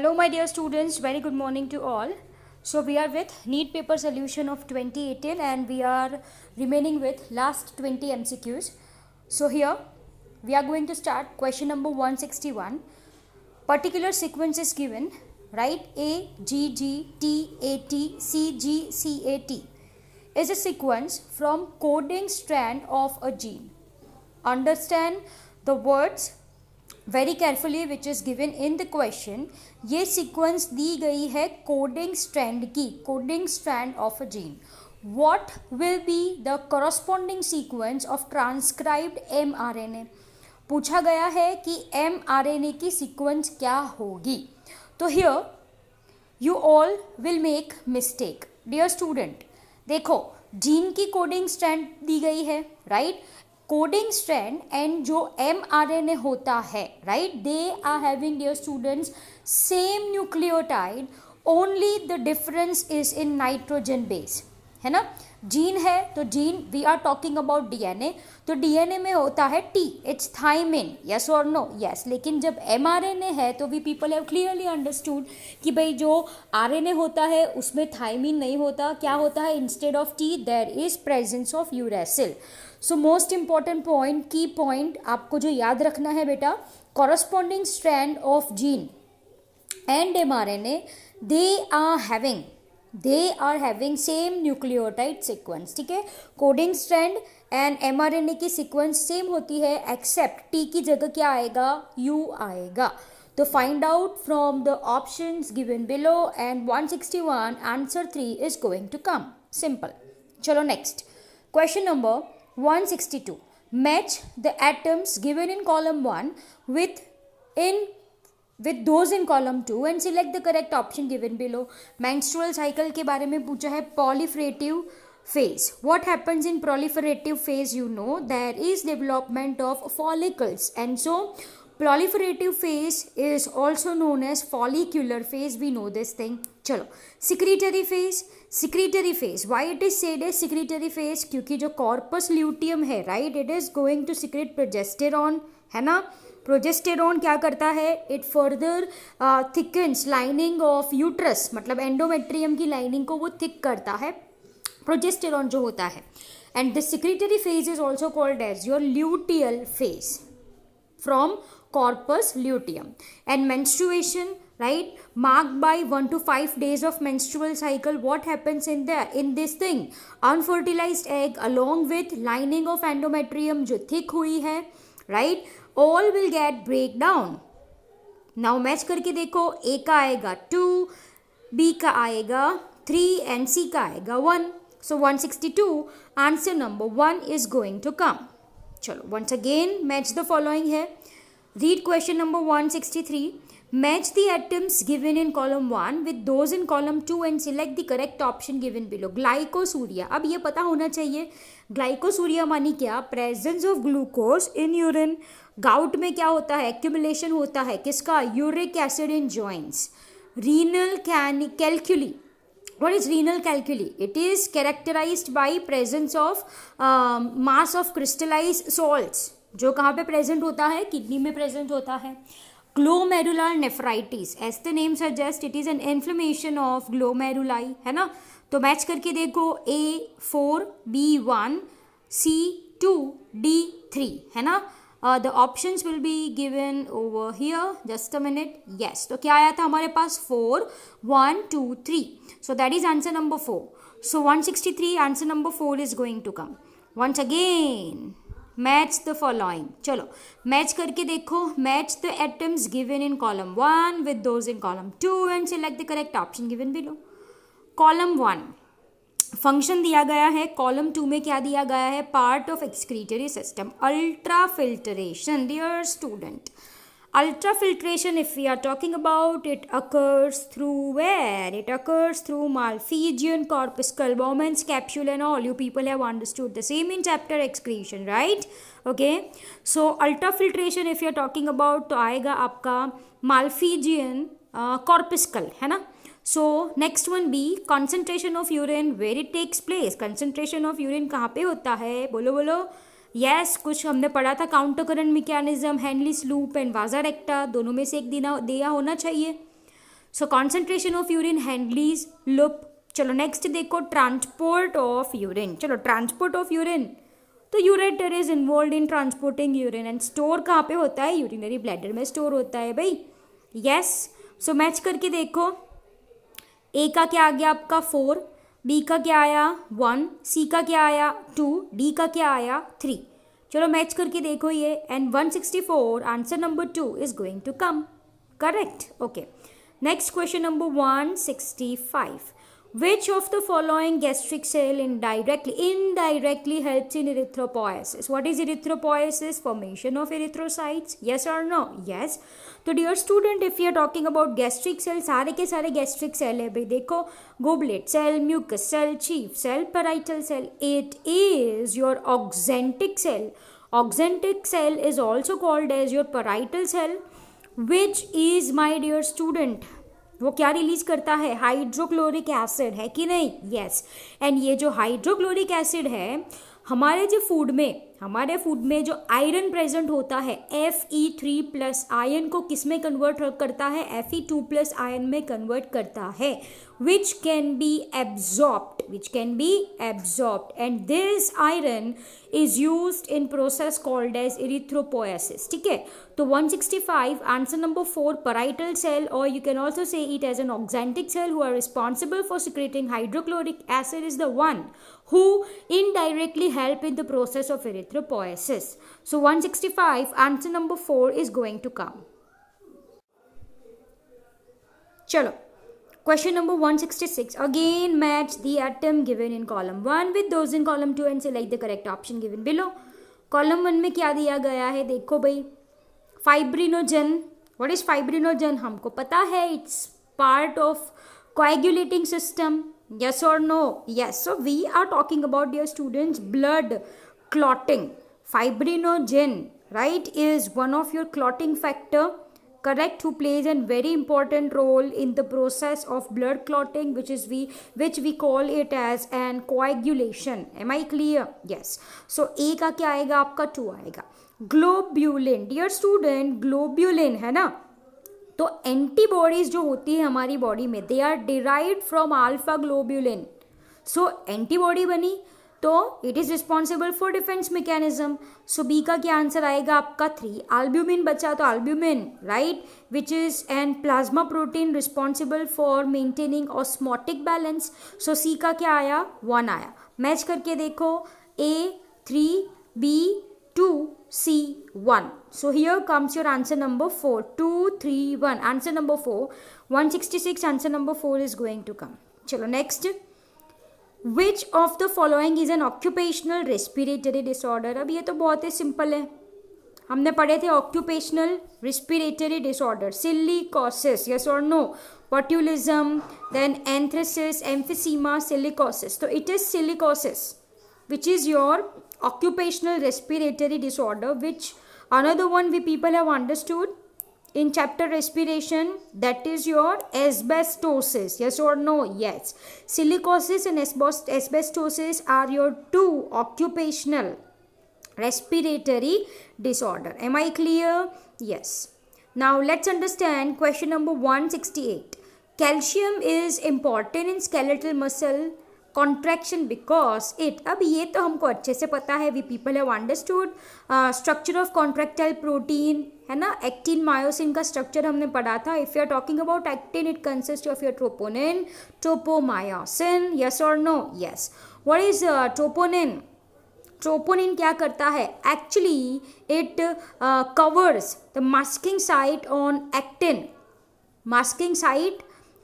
Hello my dear students, very good morning to all. So we are with NEET paper solution of 2018 and we are remaining with last 20 MCQs. So here we are going to start question number 161. Particular sequence is given, right? A, G, G, T, A, T, C, G, C, A, T is a sequence from coding strand of a gene. Understand the words very carefully which is given in the question. ये sequence दी गई है coding strand की, coding strand of a gene. What will be the corresponding sequence of transcribed mRNA. पूछा गया है कि mRNA की sequence क्या होगी. तो here you all will make mistake. Dear student, देखो जीन की कोडिंग स्ट्रैंड दी गई है, राइट? कोडिंग स्ट्रैंड एंड जो mRNA होता है, right, they are having, dear students, same nucleotide, only the difference is in nitrogen base, है ना. जीन है तो gene, we are talking about DNA, तो डीएनए में होता है टी, इट्स थाइमिन, यस और नो, यस. लेकिन जब mRNA है तो we people have clearly understood कि भाई जो आरएनए होता है उसमें थाइमिन नहीं होता, क्या होता है, instead of T there is presence of uracil. So most important point, key point आपको जो याद रखना है बेटा, corresponding strand of gene and mRNA, they are having same nucleotide sequence. ठीक है, कोडिंग स्ट्रैंड एंड mRNA की सीक्वेंस सेम होती है, एक्सेप्ट टी की जगह क्या आएगा, यू आएगा. तो find out from the options given below and 161 answer 3 is going to come. Simple. चलो next question number 162. Match the atoms given in column 1 with those in column 2 and select the correct option given below. Menstrual cycle के बारे में पूछा है. proliferative phase. What happens in proliferative phase? You know there is development of follicles, and so proliferative phase is also known as follicular phase. We know this thing. चलो secretory phase. secretory phase, why it is said as secretory phase? क्योंकि जो corpus luteum है, right, it is going to secrete progesterone, है ना. Progesterone क्या करता है, it further thickens lining of uterus, मतलब एंडोमेट्रियम की लाइनिंग को वो थिक करता है, प्रोजेस्टेरॉन जो होता है. And the secretory phase is also called as your luteal phase from corpus luteum. And menstruation, right, marked by 1 to 5 days of menstrual cycle. What happens in this thing? Unfertilized egg along with lining of endometrium जो thick हुई है, right, all will get break down. Now match करके देखो, A का आएगा 2, B का आएगा 3 and C का आएगा 1. So 162 answer number 1 is going to come. चलो once again match the following है. Read question number 163. Match the atoms given in column 1 with those in column 2 and select the correct option given below. Glycosuria. अब ये पता होना चाहिए, glycosuria मानी क्या, presence of glucose in urine. Gout में क्या होता है, एक्यूमुलेशन होता है किसका, uric acid in joints. Renal calculi. What is renal calculi? It is characterized by presence of mass of crystallized salts, जो कहाँ पे प्रेजेंट होता है, किडनी में प्रेजेंट होता है. Glomerular nephritis, as the name suggest, it is an inflammation of glomeruli, है ना. तो मैच करके देखो, A4, B1, C2, D3, है ना. The options will be given over here, just a minute. Yes, तो क्या आया था हमारे पास, 4, 1, 2, 3. So that is answer number 4. So 163 answer number 4 is going to come. Once again match the following. चलो match करके देखो, match the atoms given in column 1 with those in column 2 and select the correct option given below. Column 1 function दिया गया है, column 2 में क्या दिया गया है, part of excretory system, ultra filtration. Dear student, ultrafiltration, if we are talking about, it occurs through where? It occurs through Malpighian corpuscle, Bowman's capsule and all. You people have understood the same in chapter excretion, right? Okay, so ultrafiltration if you are talking about तो आएगा आपका Malpighian corpuscle, है ना. So next one B, concentration of urine, where it takes place. concentration of urine कहाँ पे होता है, बोलो बोलो. यस, कुछ हमने पढ़ा था, counter current mechanism, Henle's loop and vasa recta, दोनों में से एक दिया होना चाहिए. So concentration of urine Henle's loop. चलो नेक्स्ट देखो ट्रांसपोर्ट ऑफ यूरिन. चलो ट्रांसपोर्ट ऑफ यूरिन, तो ureter is involve in transporting urine and store कहाँ पे होता है? यूरिनरी ब्लैडर में स्टोर होता है भाई. यस. सो मैच करके देखो, ए का क्या आ गया आपका 4, बी का क्या आया 1, सी का क्या आया 2, डी का क्या आया 3. चलो मैच करके देखो ये, and 164 answer number 2 is going to come. Correct. Okay. Next question number 165. Which of the following gastric cell indirectly helps in erythropoiesis? What is erythropoiesis? Formation of erythrocytes. Yes or no? Yes. तो dear student, if you are talking about gastric cell, सारे के सारे gastric cell है भाई. देखो, goblet cell, mucus cell, chief cell, parietal cell. It is your oxantic cell. Oxantic cell is also called as your parietal cell, which is, my dear student, वो क्या release करता है? हाइड्रोक्लोरिक एसिड, है कि नहीं? यस. एंड ये जो hydrochloric acid है, हमारे फूड में जो आयरन प्रेजेंट होता है Fe3+ आयन को किस में कन्वर्ट करता है? Fe2+ आयन में कन्वर्ट करता है, which can be absorbed, and this iron is used in process called as erythropoiesis. ठीक है. तो 165 answer number 4 parietal cell, or you can also say it as an oxantic cell, who are responsible for secreting hydrochloric acid, is the one who indirectly help in the process of erythropoiesis. So 165 answer number 4 is going to come. Chalo. Question number 166. Again match the atom given in column 1 with those in column 2 and select the correct option given below. Column 1 में क्या दिया गया है? देखो भाई, fibrinogen. What is fibrinogen? हमको पता है, it's part of coagulating system. Yes or no? Yes. So we are talking about, dear students, blood clotting. Fibrinogen, right, is one of your clotting factor, correct, who plays a very important role in the process of blood clotting, which we call it as an coagulation. Am I clear? Yes. So A का क्या आएगा आपका? 2 आएगा. Globulin, dear student, globulin है ना, तो antibodies जो होती है हमारी बॉडी में, they are derived from alpha globulin. So antibody बनी तो it is responsible for defence mechanism. So B का क्या आंसर आएगा आपका 3. एल्ब्यूमिन बचा, तो albumin, right, which is an plasma protein responsible for maintaining osmotic balance. So C का क्या आया? 1 आया. मैच करके देखो, A 3, B 2, C 1. So here comes your answer number 4. 2, 3, 1. Answer number 4. 166 answer number 4 is going to come. चलो next. Which of the following is an occupational respiratory disorder? अब ये तो बहुत ही सिंपल है, हमने पढ़े थे occupational respiratory disorder. Silicosis, yes or no? Botulism, then anthracis, emphysema, silicosis. So it is silicosis, which is your occupational respiratory disorder, which another one we people have understood in chapter respiration, that is your asbestosis. Yes or no? Yes. Silicosis and asbestosis are your 2 occupational respiratory disorder. Am I clear? Yes. Now let's understand question number 168. Calcium is important in skeletal muscle contraction because it, अब ये तो हमको अच्छे से पता है, we people have understood structure of contractile protein, है ना. एक्टिन मायोसिन का स्ट्रक्चर हमने पढ़ा था. If you are talking about actin, it consist of your troponin, tropomyosin. Yes और no? Yes. What is troponin? Troponin क्या करता है? Actually it covers the masking site on actin, masking site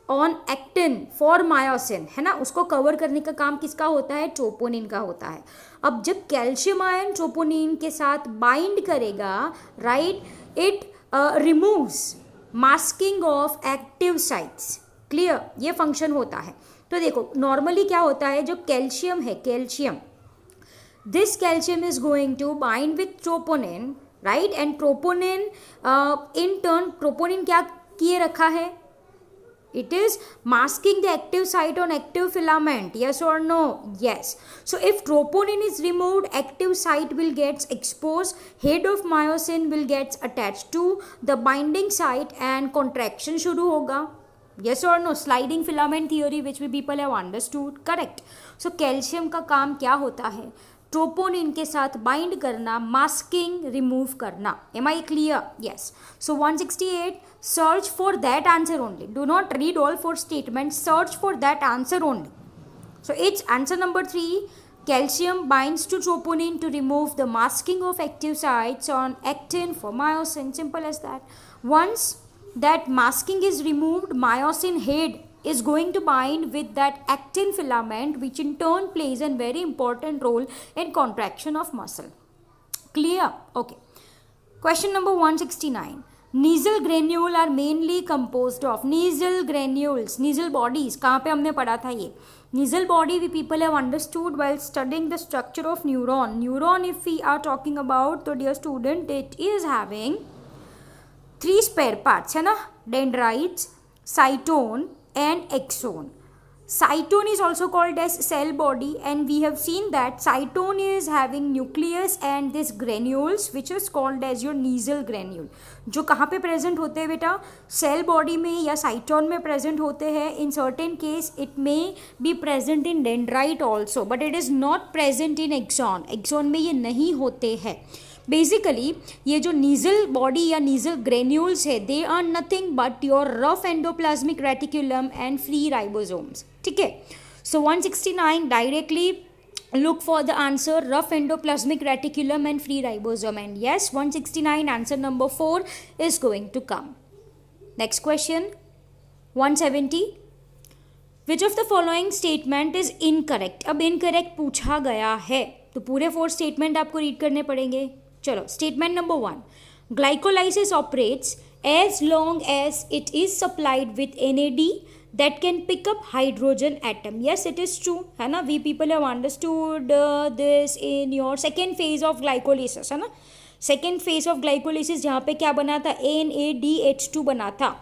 on actin for myosin, है ना. उसको cover करने का काम किसका होता है? ट्रोपोनिन का होता है. अब जब कैल्शियम आयन ट्रोपोनिन के साथ बाइंड करेगा, right, it removes masking of active sites. Clear? ये फंक्शन होता है. तो देखो नॉर्मली क्या होता है, जो कैल्शियम है, calcium, this calcium is going to bind with troponin, right, and troponin in turn, troponin क्या किए रखा है? It is masking the active site on active filament. Yes or no? Yes. So if troponin is removed, active site will get exposed, head of myosin will get attached to the binding site and contraction शुरू होगा. Yes or no? Sliding filament theory which we people have understood. Correct. So calcium का काम क्या होता है? Troponin के साथ bind करना, मास्किंग रिमूव करना. Am I clear? Yes. So 168, search for that answer only. Do not read all four statements. Search for that answer only. So it's answer number 3. Calcium binds to troponin to remove the masking of active sites on actin for myosin. Simple as that. Once that masking is removed, myosin head is going to bind with that actin filament, which in turn plays a very important role in contraction of muscle. Clear? Okay. Question number 169. Nasal granule are mainly composed of nasal granules, nasal bodies. कहाँ पे हमने पढ़ा था ये? Nasal body we people have understood while studying the structure of neuron. Neuron, if we are talking about, तो dear student, it is having 3 spare parts, है ना? Dendrites, cytone and axon. Cytone is also called as cell body, and we have seen that cytone is having nucleus and this granules which is called as your nasal granule. जो कहाँ पे present होते हैं बेटा? Cell body में या cytone में present होते हैं. In certain case it may be present in dendrite also, but it is not present in axon. Axon में ये नहीं होते हैं. बेसिकली ये जो नीजल बॉडी या नीजल ग्रेन्यूल्स है, they are nothing but your rough endoplasmic reticulum and free ribosomes. ठीक है. So 169 directly look for the answer, rough endoplasmic reticulum and free ribosome. And yes, 169 answer number 4 is going to come. Next question 170. Which of the following statement is incorrect? अब incorrect पूछा गया है तो पूरे 4 statement आपको read करने पड़ेंगे. चलो, statement number 1. Glycolysis operates as long as it is supplied with NAD that can pick up hydrogen atom. Yes, it is true, है ना? We people have understood this in your second phase of glycolysis, है ना? Second phase of glycolysis जहाँ पे क्या बना था? NADH2 बना था.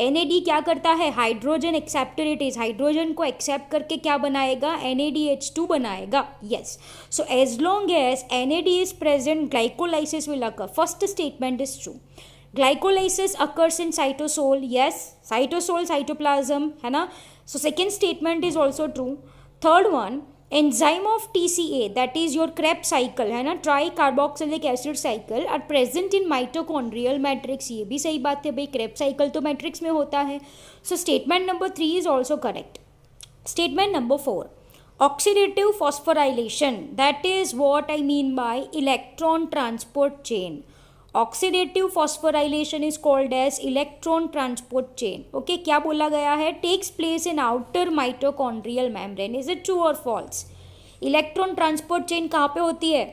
NAD क्या करता है? Hydrogen acceptor it is. Hydrogen को एक्सेप्ट करके क्या बनाएगा? NADH2 बनाएगा. Yes. So as long as NAD is present, glycolysis will occur. First statement is true. Glycolysis occurs in cytosol. Yes, cytosol cytoplasm, है ना? So second statement is also true. Third one, enzyme of TCA, that is your Krebs cycle, है ना? Tricarboxylic acid cycle are present in mitochondrial matrix. ये भी सही बात है भाई, क्रेब्स साइकिल तो मैट्रिक्स में होता है. So statement number 3 is also correct. Statement number 4, oxidative phosphorylation, that is what I mean by electron transport chain. Oxidative phosphorylation is called as electron transport chain. Okay, क्या बोला गया है? Takes place in outer mitochondrial membrane. Is it true और false? Electron transport chain कहाँ पे होती है?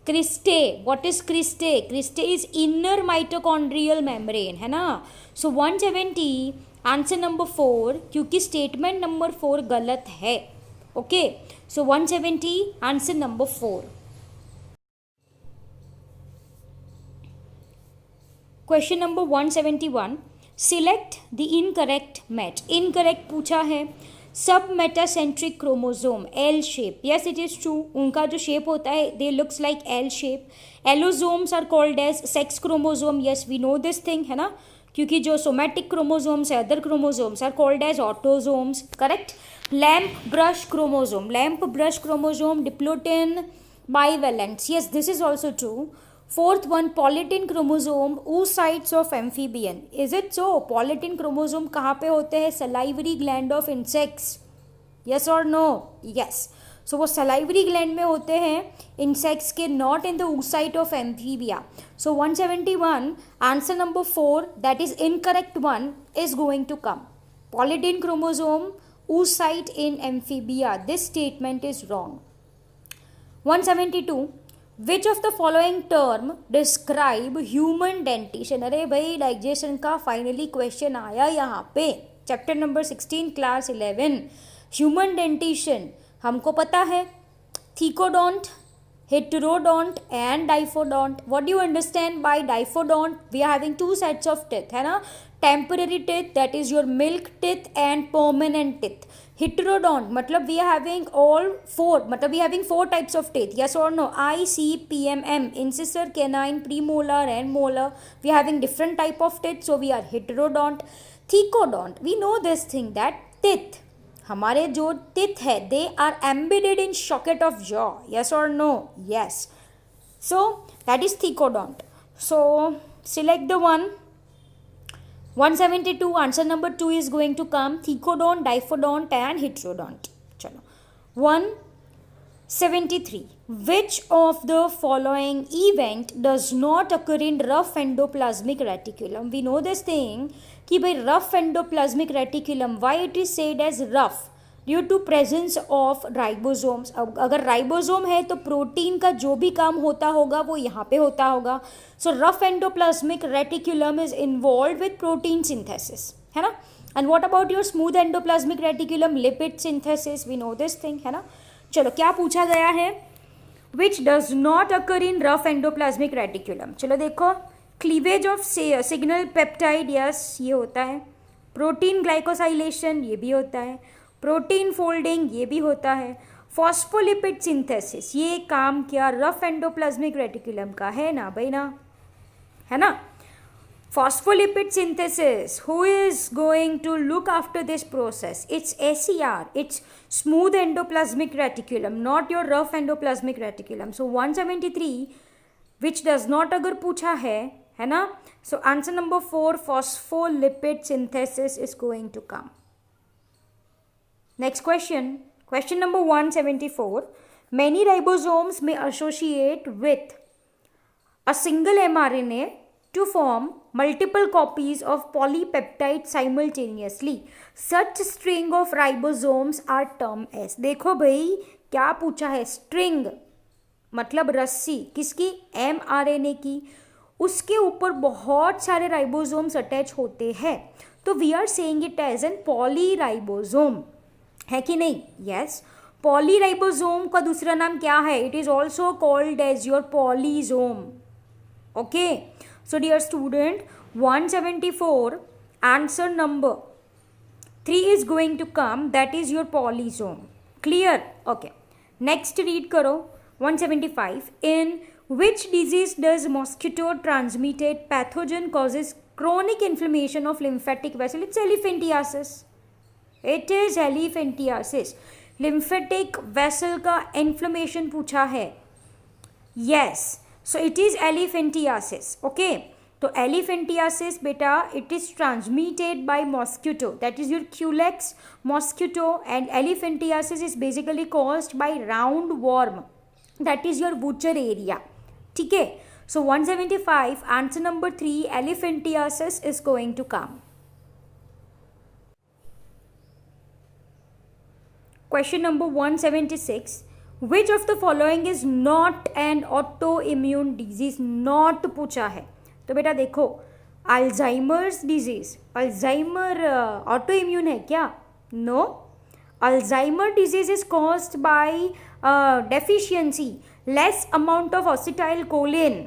Cristae. What is cristae? Cristae is inner mitochondrial membrane, है ना? सो 170 आंसर नंबर 4, क्योंकि स्टेटमेंट नंबर 4 गलत है. Okay, so 170 answer number 4. Question number 171. Select the incorrect match. Incorrect पूछा है. Sub metacentric chromosome L shape. Yes, it is true. उनका जो shape होता है they looks like L shape. Allosomes are called as sex chromosome. Yes, we know this thing, है ना? क्योंकि जो सोमैटिक क्रोमोजोम्स है, other chromosomes are called as autosomes. Correct. Lamp brush chromosome. Lamp brush chromosome diplotene bivalents. Yes, this is also true. Fourth one, polytin chromosome, oocytes of amphibian. Is it so? Polytin chromosome कहाँ पे होते हैं? salivary gland of insects. Yes or no? Yes. So वो salivary gland में होते हैं insects के, not in the oocyte of amphibia. So 171 answer number 4, that is incorrect one, is going to come. Polytin chromosome, oocyte in amphibia. This statement is wrong. 172. Which of the following term describe human dentition. अरे भाई, digestion का finally question आया यहाँ पे. Chapter number 16 class 11. Human dentition हमको पता है. Thecodont, heterodont and diphyodont. What do you understand by diphyodont? We are having 2 sets of teeth, है ना? Temporary teeth, that is your milk teeth, and permanent teeth. Heterodont मतलब we are having all 4, मतलब we are having 4 types of teeth. Yes or no? ICPMM, incisor, canine, premolar and molar. We are having different type of teeth, so we are heterodont. Thecodont, we know this thing that teeth, हमारे जो teeth है they are embedded in socket of jaw, yes और no? Yes. So that is thecodont. So select the one. 172 answer number 2 is going to come thecodont, diphodont and heterodont. Chalo. 173. Which of the following event does not occur in rough endoplasmic reticulum? We know this thing कि भाई rough endoplasmic reticulum, why it is said as rough? Due to presence of ribosomes. अगर ribosome है तो protein का जो भी काम होता होगा वो यहाँ पे होता होगा. So rough endoplasmic reticulum is involve with protein synthesis, है ना. And what about your smooth endoplasmic reticulum? Lipid synthesis, we know this thing, है ना. चलो क्या पूछा गया है? Which does not occur in rough endoplasmic reticulum. चलो देखो, cleavage of signal peptide, yes ये होता है. प्रोटीन ग्लाइकोसाइलेशन, ये भी होता है. प्रोटीन फोल्डिंग, ये भी होता है. फॉस्फोलिपिड सिंथेसिस, ये काम क्या रफ एंडोप्लाज्मिक रेटिकुलम का है ना भाई ना, है ना. Phospholipid synthesis, who is going to look after this process? It's SER, it's smooth endoplasmic reticulum, not your rough endoplasmic reticulum. So 173 which does not occur पूछा है ना. So answer number 4 phospholipid synthesis is going to come. Next question, question number 174. Many ribosomes may associate with a single mRNA to form multiple copies of polypeptide simultaneously. Such string of ribosomes are termed as. देखो भाई क्या पूछा है? String मतलब रस्सी, किसकी? mRNA की. उसके ऊपर बहुत सारे राइबोसोम्स अटैच होते हैं, तो we are saying it as an polyribosome, है कि नहीं? यस. पॉलीराइबोसोम का दूसरा नाम क्या है? It is also called as your polysome. Okay. So dear student, 174 answer number 3 is going to come, that is your polysome. Clear? Okay. Next read करो 175. In which disease does mosquito transmitted pathogen causes chronic inflammation of lymphatic vessel? It's elephantiasis. It is elephantiasis. lymphatic vessel का inflammation पूछा है. Yes. So it is elephantiasis. Okay. तो elephantiasis बेटा it is transmitted by mosquito. That is your Culex mosquito, and elephantiasis is basically caused by roundworm. That is your Wuchereria. ठीक है. So 175 answer number 3 elephantiasis is going to come. Question number 176. Which of the following is not an autoimmune disease? Not पूछा है. तो बेटा देखो, Alzheimer's disease, Alzheimer autoimmune है क्या? No. Alzheimer disease is caused by deficiency less amount of acetyl choline,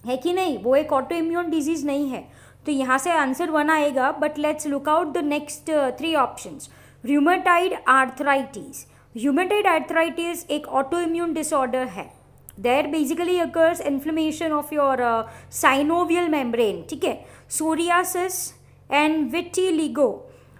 है कि नहीं? वो एक ऑटो इम्यून डिजीज नहीं है. तो यहाँ से आंसर 1 आएगा. But let's look out the next 3 options. Rheumatoid arthritis. Rheumatoid arthritis एक ऑटो इम्यून डिसऑर्डर है. There basically occurs inflammation of your synovial membrane. ठीक है. Psoriasis and vitiligo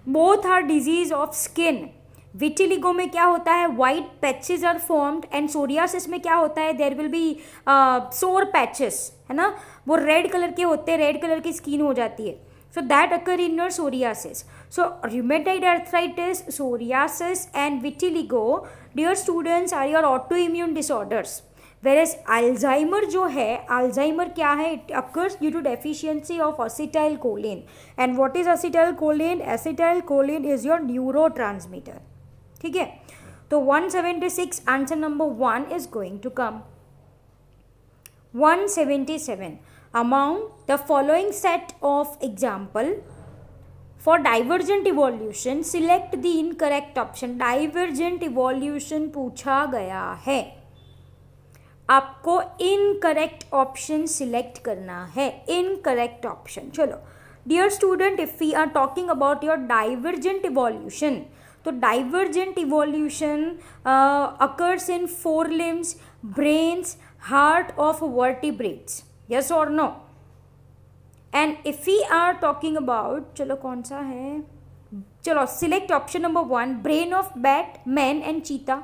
both are disease of skin. Vitiligo में क्या होता है? White patches are formed, and psoriasis में क्या होता है? There will be sore patches, है ना. वो रेड कलर के होते हैं, रेड कलर की स्किन हो जाती है. So that occur in your psoriasis. So rheumatoid arthritis, psoriasis and vitiligo dear students are your autoimmune disorders. Whereas Alzheimer जो है, अल्जाइमर क्या है? It occurs due to deficiency of acetyl choline. And what is acetylcholine? Acetylcholine is your neurotransmitter. ठीक है. तो 176 answer number 1 is going to come. 177. Among the following set of example for divergent evolution, select the incorrect option. Divergent evolution पूछा गया है, आपको incorrect option select करना है. Incorrect option. चलो dear student, if we are talking about your divergent evolution, तो divergent evolution occurs in forelimbs, brains, heart of vertebrates. yes or no? And if we are talking about, चलो कौन सा है, चलो select option number 1, brain of bat, man and cheetah.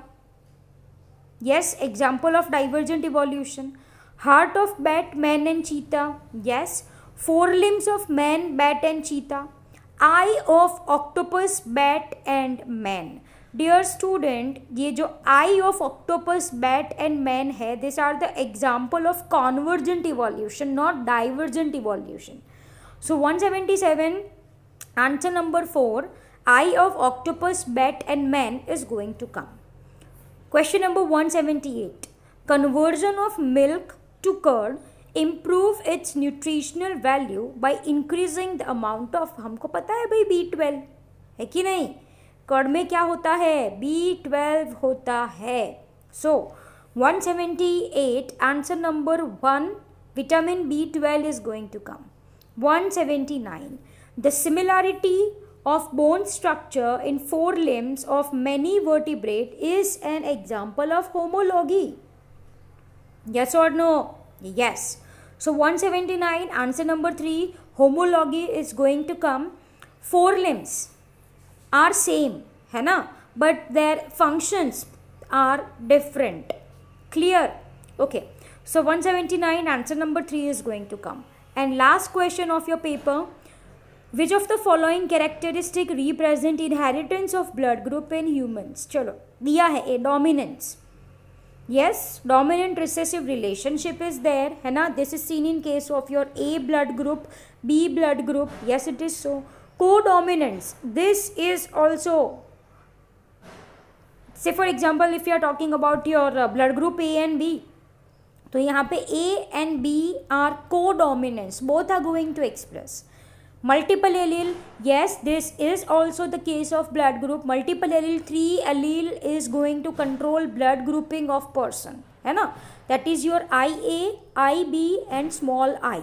Yes, example of divergent evolution. Heart of bat, man and cheetah. Yes. Forelimbs of man, bat and cheetah. Eye of octopus, bat and man. Dear student, ये जो eye of octopus, bat and man है, these are the example of convergent evolution, not divergent evolution. So 177, answer number 4, eye of octopus, bat and man is going to come. Question number 178. Conversion of milk to curd improve its nutritional value by increasing the amount of, हमको पता है भाई B12 है कि नहीं, curd में क्या होता है, B12 होता है. So 178, answer number 1, vitamin B12 is going to come. 179. The similarity of bone structure in forelimbs of many vertebrate is an example of homology. Yes or no? Yes. So 179, answer number 3, homology is going to come. Forelimbs are same, है ना, but their functions are different. Clear? Okay. So 179, answer number 3 is going to come. And last question of your paper. Which of the following characteristic represent inheritance of blood group in humans? चलो दिया है A, dominance. Yes, dominant recessive relationship is there, है ना. This is seen in case of your A blood group, B blood group. Yes, it is so. Co-dominance. This is also, say for example, if you are talking about your blood group A and B, तो यहाँ पे A and B are co-dominants. Both are going to express. Multiple allele, yes, this is also the case of blood group. Multiple allele, 3 allele is going to control blood grouping of person, है ना. That is your IA, IB and small I.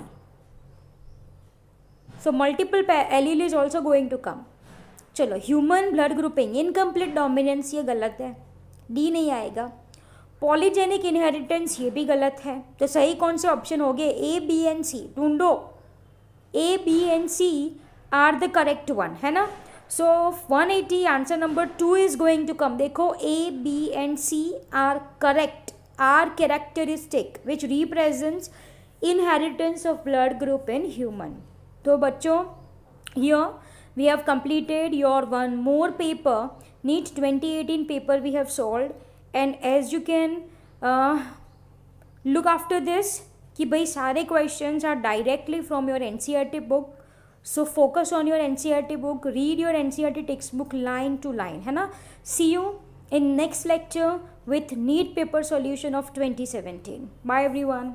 So multiple allele is also going to come. चलो human blood grouping, incomplete dominance, ये गलत है, D नहीं आएगा. Polygenic inheritance, ये भी गलत है. तो सही कौन से ऑप्शन हो गए, A, B एंड C. ढूंढो. A, B and C are the correct one, है ना. So 180, answer number 2 is going to come. देखो A, B and C are correct, are characteristic which represents inheritance of blood group in human. तो बच्चों, here we have completed your one more paper, NEET 2018 paper we have solved. And as you can look after this, कि भाई सारे questions are directly from your NCERT book. So focus on your NCERT book, read your NCERT text book line to line, है ना. See you in next lecture with NEET paper solution of 2017. Bye everyone.